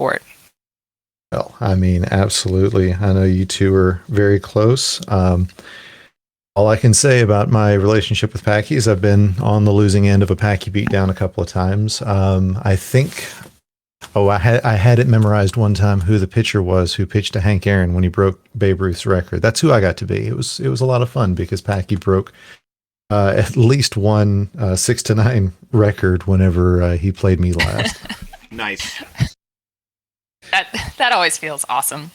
board. Well, I mean, absolutely. I know you two are very close. All I can say about my relationship with Packie is I've been on the losing end of a Packie beatdown a couple of times. I think, I had it memorized one time who the pitcher was who pitched to Hank Aaron when he broke Babe Ruth's record. That's who I got to be. It was a lot of fun because Packie broke at least one 6-9 record whenever he played me last. Nice. That always feels awesome.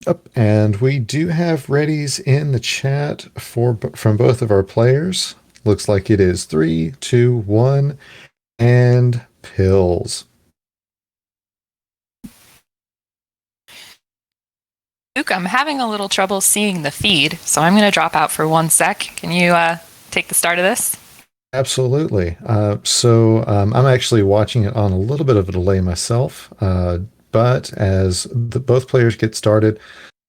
Yep, and we do have readies in the chat from both of our players. Looks like it is 3, 2, 1, and pills. Luke, I'm having a little trouble seeing the feed, so I'm going to drop out for 1 sec. Can you take the start of this? Absolutely. So I'm actually watching it on a little bit of a delay myself. But as both players get started,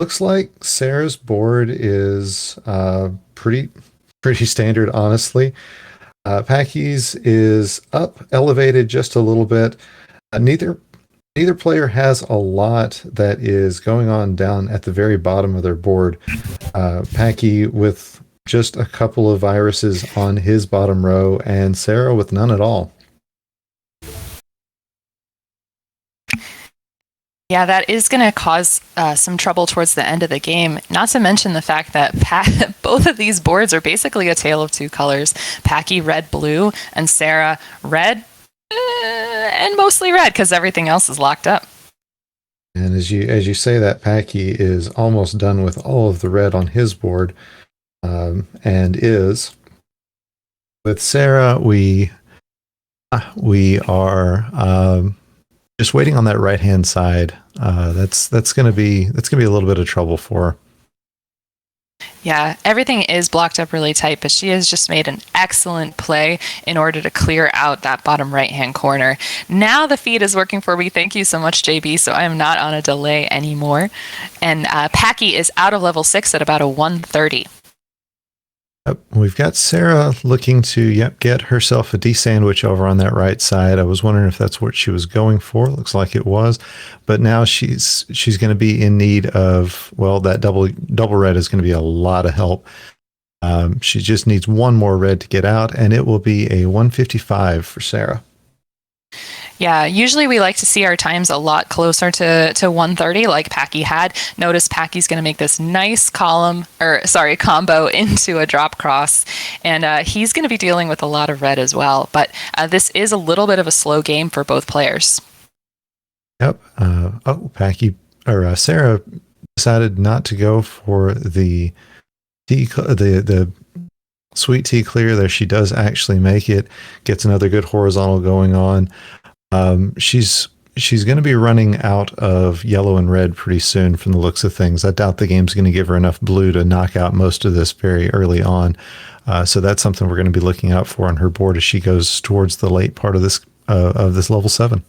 looks like Sarah's board is pretty standard, honestly. Packie's is up, elevated just a little bit. Neither player has a lot that is going on down at the very bottom of their board. Packie with just a couple of viruses on his bottom row, and Sarah with none at all. Yeah, that is going to cause some trouble towards the end of the game. Not to mention the fact that both of these boards are basically a tale of two colors. Packie red-blue and Sarah red and mostly red because everything else is locked up. And as you say that, Packie is almost done with all of the red on his board, and is with Sarah. We are just waiting on that right hand side. That's gonna be a little bit of trouble for her. Yeah, everything is blocked up really tight, but she has just made an excellent play in order to clear out that bottom right-hand corner. Now the feed is working for me. Thank you so much, JB, so I am not on a delay anymore. And Packie is out of level 6 at about a 130. We've got Sarah looking to get herself a D sandwich over on that right side. I was wondering if that's what she was going for. Looks like it was, but now she's going to be in need of, well, that double red is going to be a lot of help. She just needs one more red to get out, and it will be a 155 for Sarah. Yeah, usually we like to see our times a lot closer to 130 like Packie had. Notice Packie's going to make this nice combo into a drop cross, and he's going to be dealing with a lot of red as well. But this is a little bit of a slow game for both players. Yep. Packie or Sarah decided not to go for the sweet tea clear there. She does actually make it, gets another good horizontal going on. She's going to be running out of yellow and red pretty soon from the looks of things. I doubt the game's going to give her enough blue to knock out most of this very early on. So that's something we're going to be looking out for on her board as she goes towards the late part of this level 7.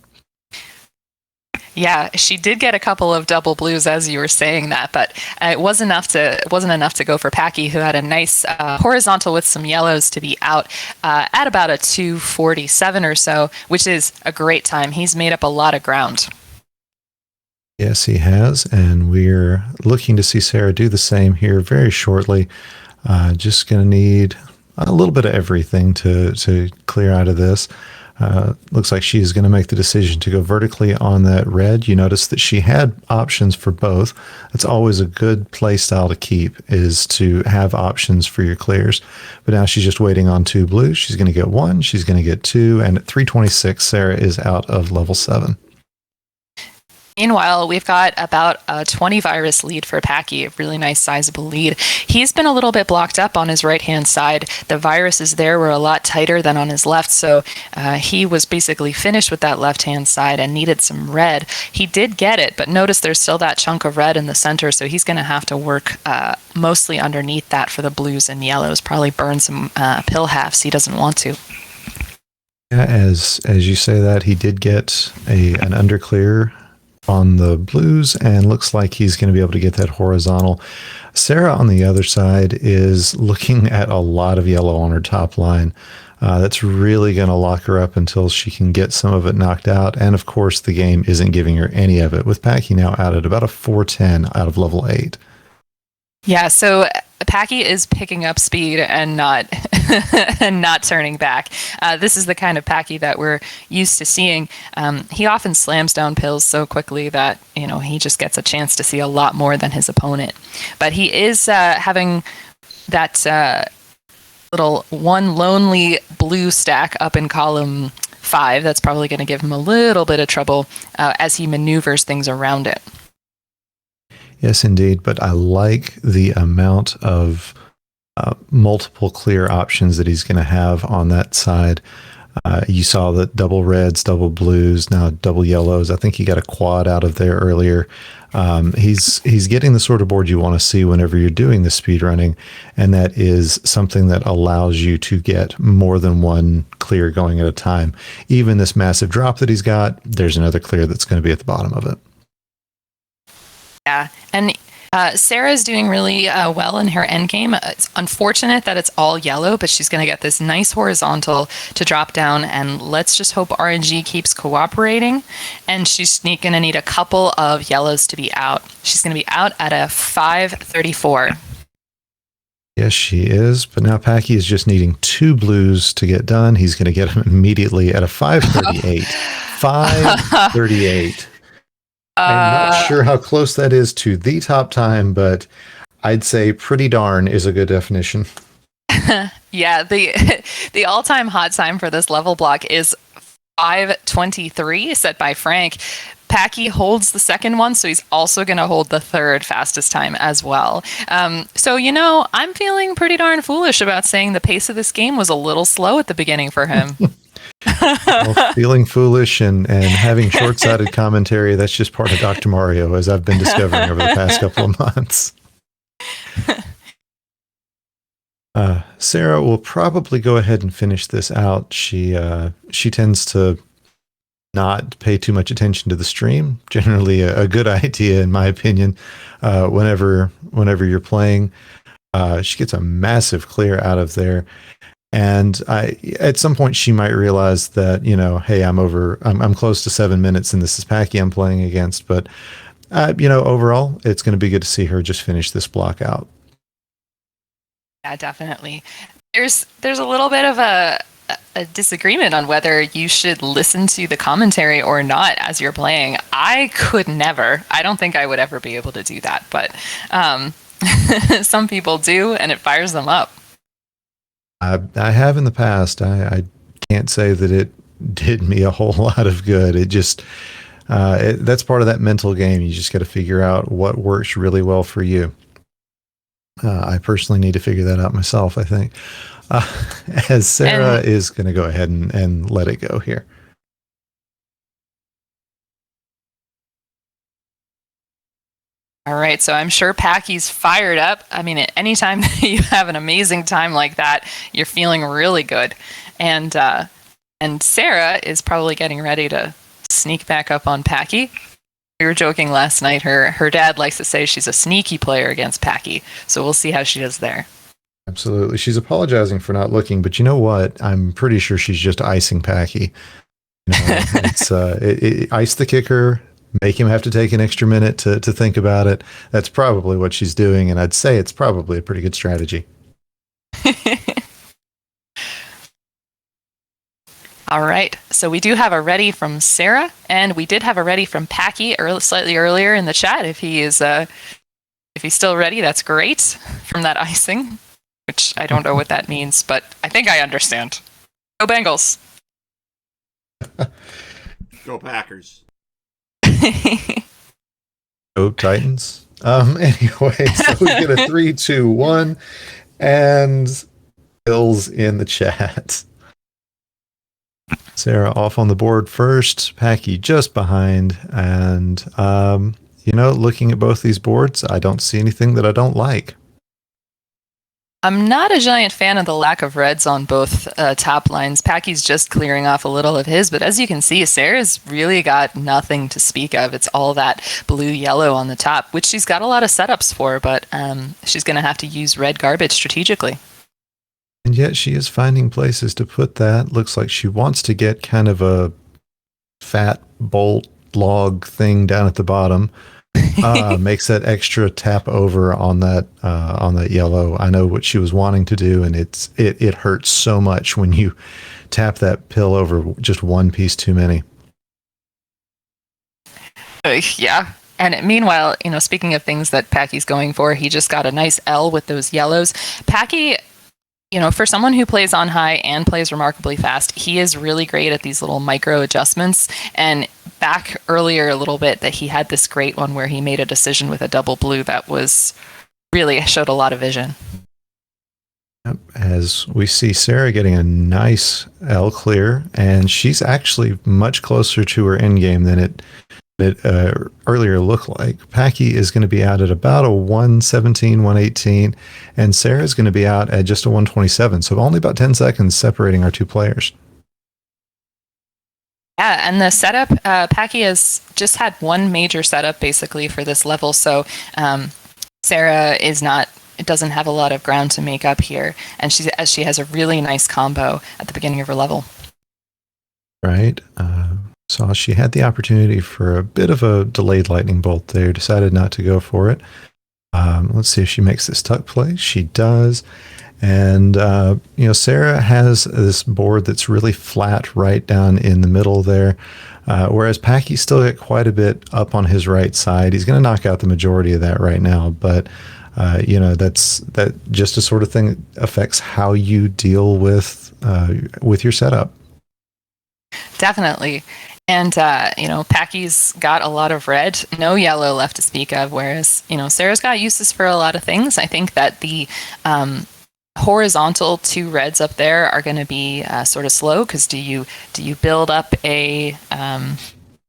Yeah, she did get a couple of double blues as you were saying that, but it wasn't enough to go for Packie, who had a nice horizontal with some yellows to be out at about a 247 or so, which is a great time. He's made up a lot of ground. Yes, he has, and we're looking to see Sarah do the same here very shortly. Just going to need a little bit of everything to clear out of this. Looks like she's going to make the decision to go vertically on that red. You notice that she had options for both. That's always a good play style to keep, is to have options for your clears. But now she's just waiting on 2 blues. She's going to get 1, she's going to get 2, and at 326, Sarah is out of level 7. Meanwhile, we've got about a 20 virus lead for Packie, a really nice sizable lead. He's been a little bit blocked up on his right-hand side. The viruses there were a lot tighter than on his left, so he was basically finished with that left-hand side and needed some red. He did get it, but notice there's still that chunk of red in the center, so he's going to have to work mostly underneath that for the blues and yellows, probably burn some pill halves he doesn't want to. Yeah, as you say that, he did get an underclear on the blues, and looks like he's going to be able to get that horizontal. Sarah on the other side is looking at a lot of yellow on her top line. That's really going to lock her up until she can get some of it knocked out. And of course, the game isn't giving her any of it, with Packie now out at about a 410 out of level 8. Yeah, so Packie is picking up speed and not and not turning back. This is the kind of Packie that we're used to seeing. He often slams down pills so quickly that he just gets a chance to see a lot more than his opponent. But he is having that little one lonely blue stack up in column 5. That's probably going to give him a little bit of trouble as he maneuvers things around it. Yes, indeed. But I like the amount of multiple clear options that he's going to have on that side. You saw the double reds, double blues, now double yellows. I think he got a quad out of there earlier. He's getting the sort of board you want to see whenever you're doing the speed running, and that is something that allows you to get more than one clear going at a time. Even this massive drop that he's got, there's another clear that's going to be at the bottom of it. Yeah, and Sarah's doing really well in her end game. It's unfortunate that it's all yellow, but she's going to get this nice horizontal to drop down, and let's just hope RNG keeps cooperating. And she's going to need a couple of yellows to be out. She's going to be out at a 534. Yes, she is. But now Packie is just needing 2 blues to get done. He's going to get them immediately at a 538. 538. I'm not sure how close that is to the top time, but I'd say pretty darn is a good definition. Yeah, the all-time hot time for this level block is 5:23, set by Frank. Packie holds the second one, so he's also going to hold the third fastest time as well. So, I'm feeling pretty darn foolish about saying the pace of this game was a little slow at the beginning for him. Well, feeling foolish and having short-sighted commentary, that's just part of Dr. Mario, as I've been discovering over the past couple of months. Sarah will probably go ahead and finish this out. She tends to not pay too much attention to the stream. Generally a good idea, in my opinion, whenever you're playing. She gets a massive clear out of there. And at some point she might realize that, hey, I'm close to 7 minutes and this is Packie I'm playing against. But, overall, it's going to be good to see her just finish this block out. Yeah, definitely. There's a little bit of a disagreement on whether you should listen to the commentary or not as you're playing. I could never. I don't think I would ever be able to do that. But some people do, and it fires them up. I have in the past. I can't say that it did me a whole lot of good. It just, that's part of that mental game. You just got to figure out what works really well for you. I personally need to figure that out myself, I think. As Sarah is going to go ahead and let it go here. All right, so I'm sure Packie's fired up. I mean, anytime you have an amazing time like that, you're feeling really good. And Sarah is probably getting ready to sneak back up on Packie. We were joking last night. Her dad likes to say she's a sneaky player against Packie. So we'll see how she does there. Absolutely. She's apologizing for not looking, but you know what? I'm pretty sure she's just icing Packie. It's ice the kicker. Make him have to take an extra minute to think about it. That's probably what she's doing, and I'd say it's probably a pretty good strategy. All right, so we do have a ready from Sarah, and we did have a ready from Packie slightly earlier in the chat. If he's still ready, that's great from that icing, which I don't know what that means, but I think I understand. Go Bengals! Go Packers! Go Titans. Anyway, so we get a 3-2-1 and Bills in the chat. Sarah off on the board first, Packie just behind, and looking at both these boards, I don't see anything that I don't like. I'm not a giant fan of the lack of reds on both top lines. Packie's just clearing off a little of his, but as you can see, Sarah's really got nothing to speak of. It's all that blue-yellow on the top, which she's got a lot of setups for, but she's going to have to use red garbage strategically. And yet she is finding places to put that. Looks like she wants to get kind of a fat bolt log thing down at the bottom. Makes that extra tap over on that yellow. I know what she was wanting to do, and it hurts so much when you tap that pill over just one piece too many. Yeah. And meanwhile, speaking of things that Packie's going for, he just got a nice L with those yellows. Packie, for someone who plays on high and plays remarkably fast, he is really great at these little micro adjustments. And back earlier a little bit that he had this great one where he made a decision with a double blue that was really showed a lot of vision. As we see Sarah getting a nice L clear, and she's actually much closer to her end game than it earlier looked like. Packie is going to be out at about a 117, 118, and Sarah's going to be out at just a 127. So only about 10 seconds separating our two players. Yeah, and the setup, Packie has just had one major setup basically for this level. So Sarah doesn't have a lot of ground to make up here, and she has a really nice combo at the beginning of her level. Right. So she had the opportunity for a bit of a delayed lightning bolt there, decided not to go for it. Let's see if she makes this tuck play. She does. And, Sarah has this board that's really flat right down in the middle there, whereas Packie's still got quite a bit up on his right side. He's going to knock out the majority of that right now, but, that's just a sort of thing that affects how you deal with your setup. Definitely. And, Packie's got a lot of red, no yellow left to speak of, whereas, Sarah's got uses for a lot of things. I think that the horizontal two reds up there are going to be sort of slow, because do you build up a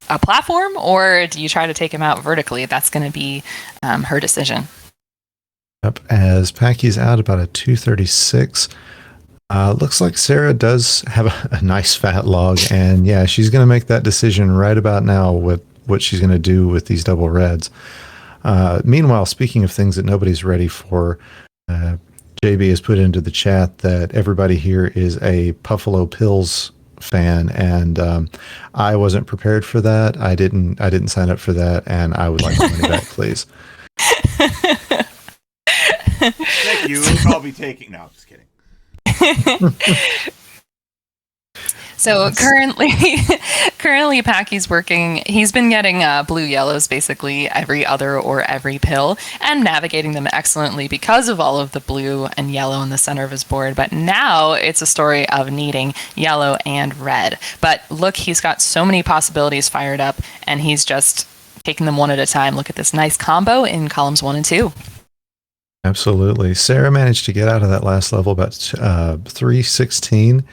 platform, or do you try to take him out vertically? That's going to be her decision. Yep, as Packie's out about a 236. Looks like Sarah does have a nice fat log, and yeah, she's going to make that decision right about now with what she's going to do with these double reds. Meanwhile, speaking of things that nobody's ready for, JB has put into the chat that everybody here is a Buffalo Pills fan, and I wasn't prepared for that. I didn't sign up for that, and I would like my money back, please. Thank you. I'll be taking. No, just kidding. So currently Packie's working. He's been getting blue yellows basically every other or every pill and navigating them excellently because of all of the blue and yellow in the center of his board. But now it's a story of needing yellow and red. But look, he's got so many possibilities fired up, and he's just taking them one at a time. Look at this nice combo in columns 1 and 2. Absolutely. Sarah managed to get out of that last level about 316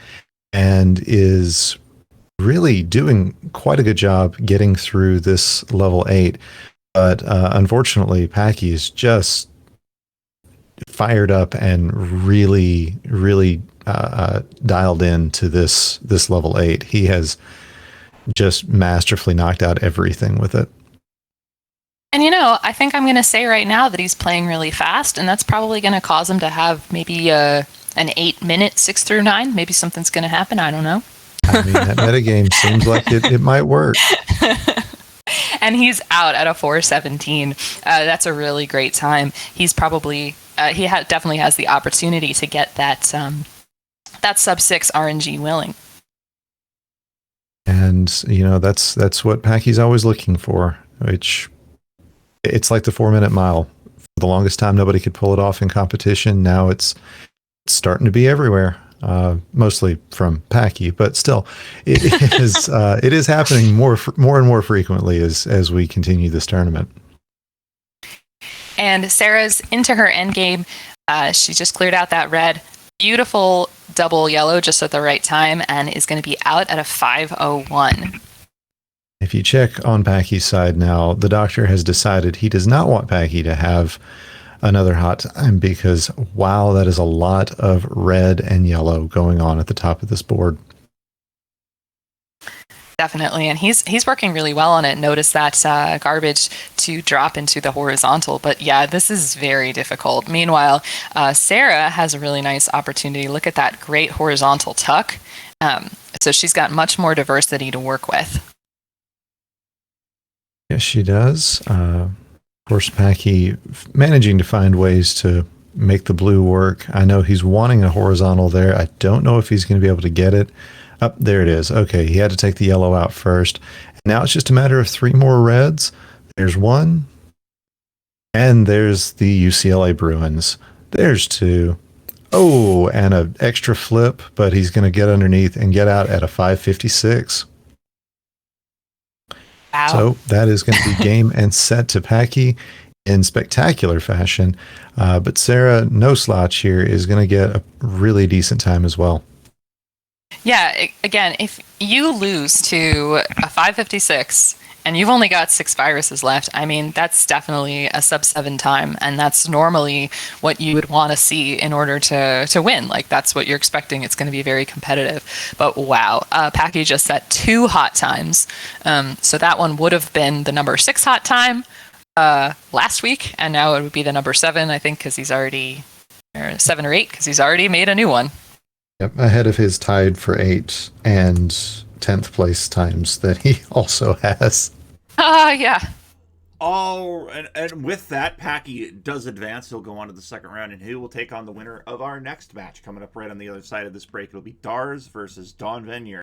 and is really doing quite a good job getting through this level 8. But unfortunately, Packie is just fired up and really, really dialed in to this level 8. He has just masterfully knocked out everything with it. And I think I'm going to say right now that he's playing really fast, and that's probably going to cause him to have maybe an 8-minute 6 through 9. Maybe something's going to happen. I don't know. I mean, that metagame seems like it might work. And he's out at a 417. That's a really great time. He's probably definitely has the opportunity to get that sub 6 RNG willing. And that's what Packie's always looking for, which. It's like the 4-minute mile. For the longest time, nobody could pull it off in competition. Now it's starting to be everywhere, mostly from Packie, but still, it is happening more and more frequently as we continue this tournament. And Sarah's into her end game. She just cleared out that red. Beautiful double yellow just at the right time, and is going to be out at a 501. If you check on Packie's side now, the doctor has decided he does not want Packie to have another hot time because, wow, that is a lot of red and yellow going on at the top of this board. Definitely, and he's working really well on it. Notice that garbage to drop into the horizontal, but yeah, this is very difficult. Meanwhile, Sarah has a really nice opportunity. Look at that great horizontal tuck. So she's got much more diversity to work with. Yes, she does. Of course, Packie managing to find ways to make the blue work. I know he's wanting a horizontal there. I don't know if he's going to be able to get it. Up there it is. Okay, he had to take the yellow out first. And now it's just a matter of 3 more reds. There's 1. And there's the UCLA Bruins. There's 2. Oh, and an extra flip, but he's going to get underneath and get out at a 556. Wow. So that is going to be game and set to Packie in spectacular fashion. But Sarah, no slouch here, is going to get a really decent time as well. Yeah, again, if you lose to a 556 and you've only got 6 viruses left, I mean, that's definitely a sub-7 time, and that's normally what you would want to see in order to win. Like, that's what you're expecting. It's going to be very competitive. But wow, Packie just set 2 hot times. So that one would have been the number 6 hot time last week, and now it would be the number 7, I think, because he's already, or 7 or 8, because he's already made a new one. Yep, ahead of his tied for 8 and 10th place times that he also has. Yeah. Oh, and with that, Packie does advance. He'll go on to the second round, and he will take on the winner of our next match coming up right on the other side of this break. It'll be Dars versus Don Venier.